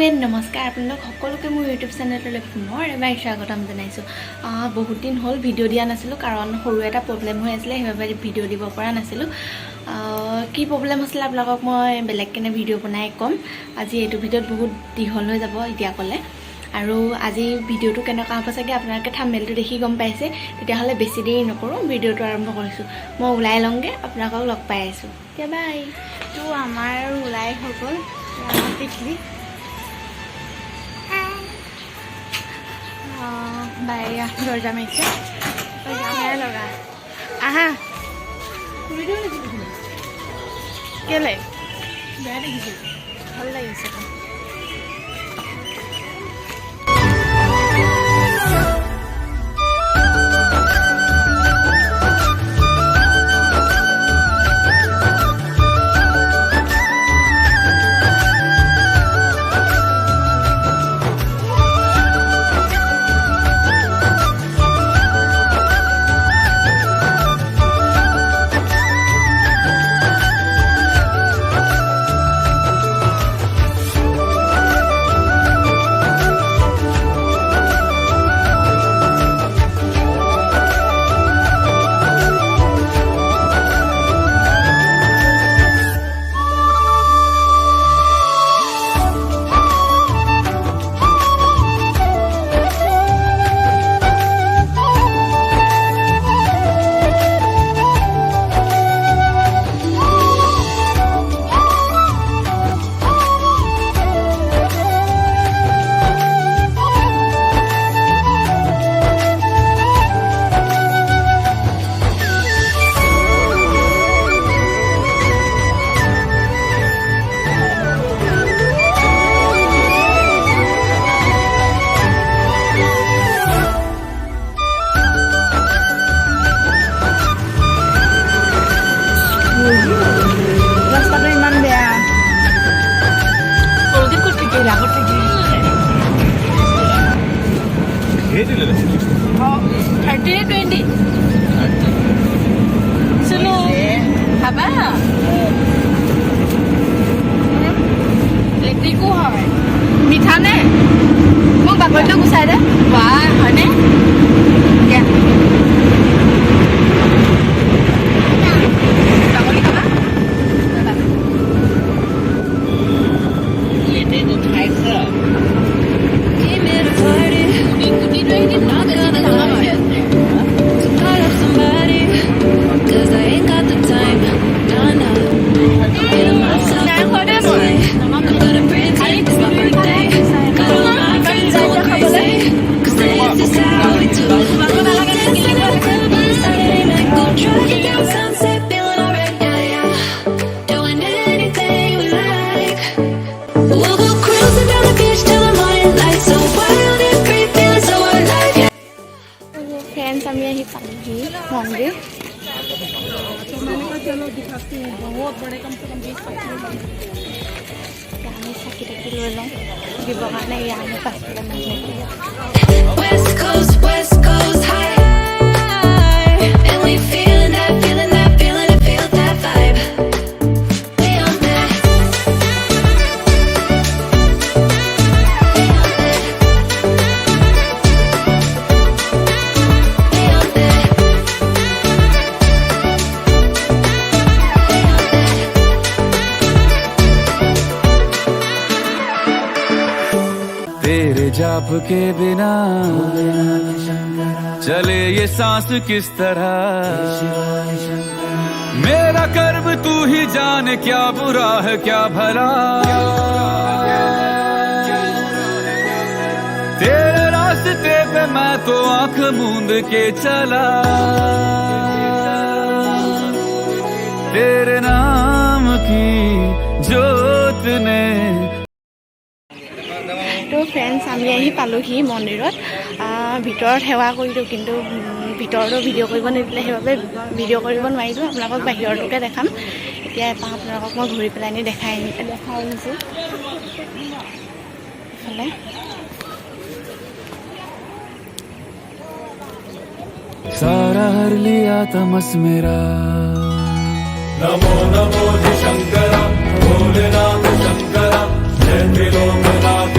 And নমস্কাৰ আপোনালোক সকলোকে মোৰ ইউটিউব চেনেললৈ পুনৰ এবাৰ স্বাগতম জনাইছোঁ। বহুত দিন হ'ল ভিডিঅ' দিয়া নাছিলোঁ কাৰণ সৰু এটা প্ৰব্লেম হৈ আছিলে, সেইবাবে ভিডিঅ' দিব পৰা নাছিলোঁ। কি প্ৰব্লেম হৈছিলে আপোনালোকক মই বেলেগ কেনে ভিডিঅ' বনাই ক'ম। আজি এইটো ভিডিঅ'ত বহুত দীঘল হৈ যাব এতিয়া ক'লে, আৰু আজি ভিডিঅ'টো কেনেকুৱা হ'ব চাগে আপোনালোকে থাম্বনেইলটো দেখি গম পাইছে। তেতিয়াহ'লে বেছি দেৰি নকৰোঁ, ভিডিঅ'টো আৰম্ভ কৰিছোঁ। মই ওলাই লওঁগৈ, আপোনালোকক লগ পাই আছোঁ। এতিয়া বাই। তো আমাৰ ওলাই হৈ গ'ল পিকনিক। বাই দৰ্জা মাৰিছে, যামেই লগা আহা কেলে বেয়া দেখিছে, ভাল লাগিছে। ৰাস্তাটো ইমান বেয়া। ইলেক্ট্ৰিকো হয়, মিঠা নে? মোক বাকলিটো গুচাই দে। বাহ, হয়নে? फ्रेंड्स আমি আহি পালোহি মন্দিৰ। আমি চাকি তাকি লৈ লওঁ দিবৰ কাৰণে। এয়া আমি পাছফালে तेरे जाप के बिना चले ये सांस किस तरह, मेरा कर्म तू ही जाने क्या बुरा है क्या भला, तेरे रास्ते पे मैं तो आंख मूंद के चला, तेरे नाम की जोत ने। তো ফ্ৰেণ্ডছ আমি আহি পালোহি মন্দিৰত। ভিতৰত সেৱা কৰিলোঁ, কিন্তু ভিতৰতো ভিডিঅ' কৰিব নিদিলে, সেইবাবে ভিডিঅ' কৰিব নোৱাৰিলোঁ। আপোনালোকক বাহিৰটোকে দেখাম। এতিয়া এপাক আপোনালোকক মই ঘূৰি পেলাই দেখাই আনিছোঁ। এইফালে सारा हर लिया तमस मेरा। नमो नमो शंकरा भोलेनाथ शंकरा जय त्रिलोकनाथ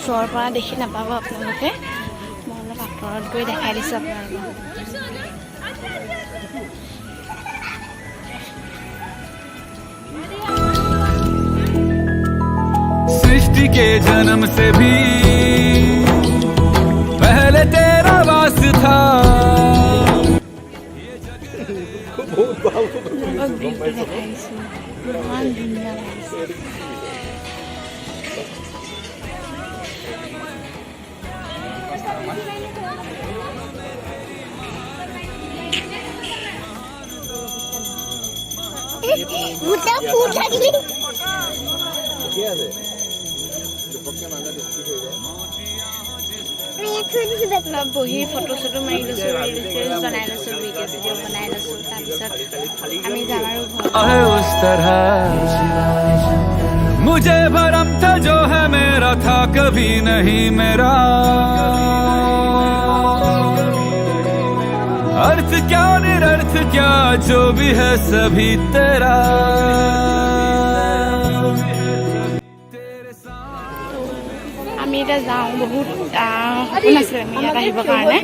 ওচৰৰ পৰা দেখি নাপাব আপোনালোকে মই অলপ আঁতৰত গৈ দেখাই দিছোঁ আপোনালোকক सृष्टि के जन्म से भी पहले तेरा वास था বহি ফটো চটো মাৰি লৈছোঁ বনাই লৈছোঁ ভিডিঅ' চিডিঅ' বনাই লৈছোঁ তাৰপিছত আমি যাম আৰু है उस तरह मुझे भरम था जो है मेरा था कभी नहीं मेरा अर्थ क्या निरर्थ क्या जो भी है सभी तेरा আমি এতিয়া যাওঁ বহুত সপোন আছিলে আমি ইয়াত আহিবৰ কাৰণে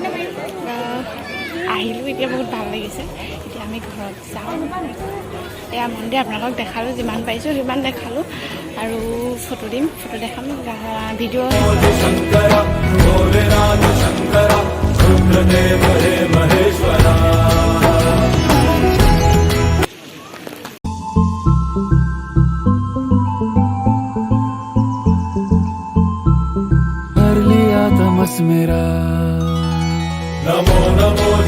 আহিলোঁ এতিয়া বহুত ভাল লাগিছে এতিয়া আমি ঘৰত যাওঁ এয়া মন্দিৰ আপোনালোকক দেখালোঁ যিমান পাৰিছোঁ সিমান দেখালোঁ আৰু ফটো দিম ফটো দেখাম ভিডিঅ' मेरा नमो नमो